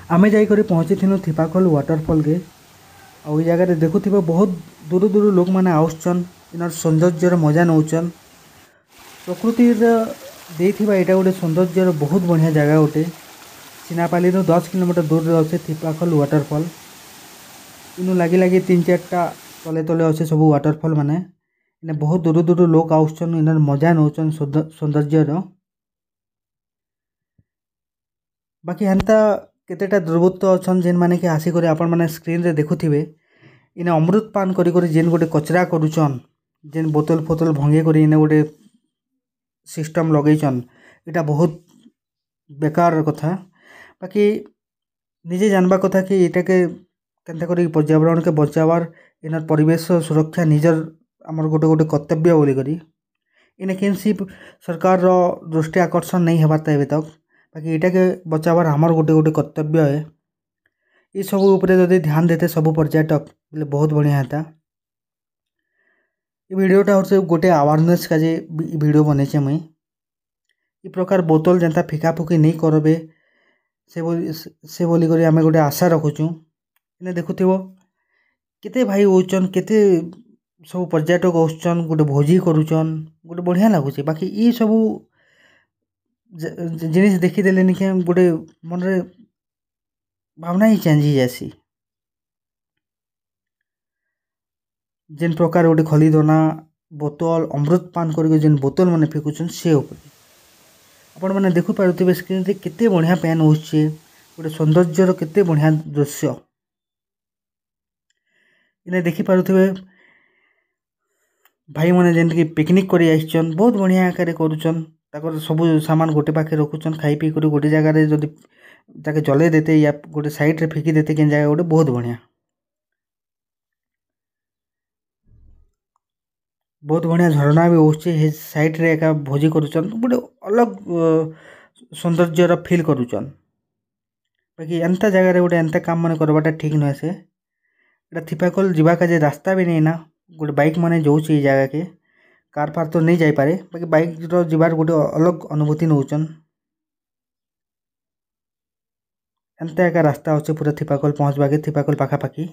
आमे जाइकर पहुँची थिपाखोल वाटरफॉल के आ जगह देखुथिबा बहुत दूर दूर लोक मैंने आउसन इनर सौंदर्यर मजा नौचन। प्रकृति देथिबा एटा गोटे सौंदर्यर बहुत बढ़िया जगह गोटे। चिनापाली 10 किलोमीटर दूर रे अच्छे थिपाखोल वाटरफॉल। इनु लगी लगी 3-4टा तले तले अच्छे सब वाटरफॉल माने इने बहुत दूर दूर लोक आउसन इनर मजा नौचन सौंदर्यर। बाकी हेन्ता केतेटा दुर्बृत्त अच्छन जेन माने कि आसिक आपण माने स्क्रीन रे देखुथिबे इने अमृत पान करी जेन गोटे कचरा करूचन जेन बोतल फोतल भंगे करी इने गोटे सिस्टम लगेचन इटा बहुत बेकार कथा। बाकी निजे जानबा कथा कि इटा के केनता करी पर्यावरण के बचावार इनर परिवेश सुरक्षा निजर आमर गोटे गोटे कर्तव्य बोली करी इने केनसी सरकार रो दृष्टि आकर्षण नहीं हेबार तबे तक। बाकी इटा के बचावार आमर गोटे गोटे कर्तव्य है। ये सब ऊपर जदि ध्यान देते सब पर्यटक बोले बहुत बढ़िया हेता। ये वीडियोटा होते गोटे अवेयरनेस का जे वीडियो बनेचे मुई इ प्रकार बोतल जनता फिका फुकी नहीं करबे से बोली करी आमे गोटे आशा रखुचु। इने देखुथिबो केते भाई होचन केते सब पर्यटक आउचन गोटे भोजी करूचन गोटे बढ़िया लागुचे। बाकी ये सब जिनिस देखी देले निके गोटे मन रे भावना ही चेंज ही जासी। जेन प्रकार गोटे खली दोना बोतल अमृत पान करके जेन बोतल माने फेकुचन से ऊपर आपण माने देखु पारुथिबे स्क्रीन रे केते बढ़िया पेन होचे गोटे सौंदर्यर केते बढ़िया दृश्य इने देखि पारुथिबे भाई माने जेन कि पिकनिक करी आइछन बहुत बढ़िया आकार करूचन ताकर सब सामान गोटे पाखे रखुचन खाई पी करी गोटे जगह रे जदी ताके जले देते या गोटे साइड रे फेकी देते केन जगह गोटे बहुत बढ़िया झरना भी होचे हे साइड रे एका भोजी करूचन गोटे अलग सौंदर्यर फील करूचन। बाकी एंता जगह रे गोटे एंता काम माने करबाटा ठीक नय से एटा थिपाखोल जीवा का जे रास्ता भी नहीं ना गोटे बाइक माने जाउची ए जगह के कार फार तो नहीं जाई पारे बाकी बाइक रो जीवार गोटे अलग अनुभूति नौचन। एंता एका रास्ता होचे पूरा थिपाखोल पहुंचबा के थिपाखोल पाखा पाखी।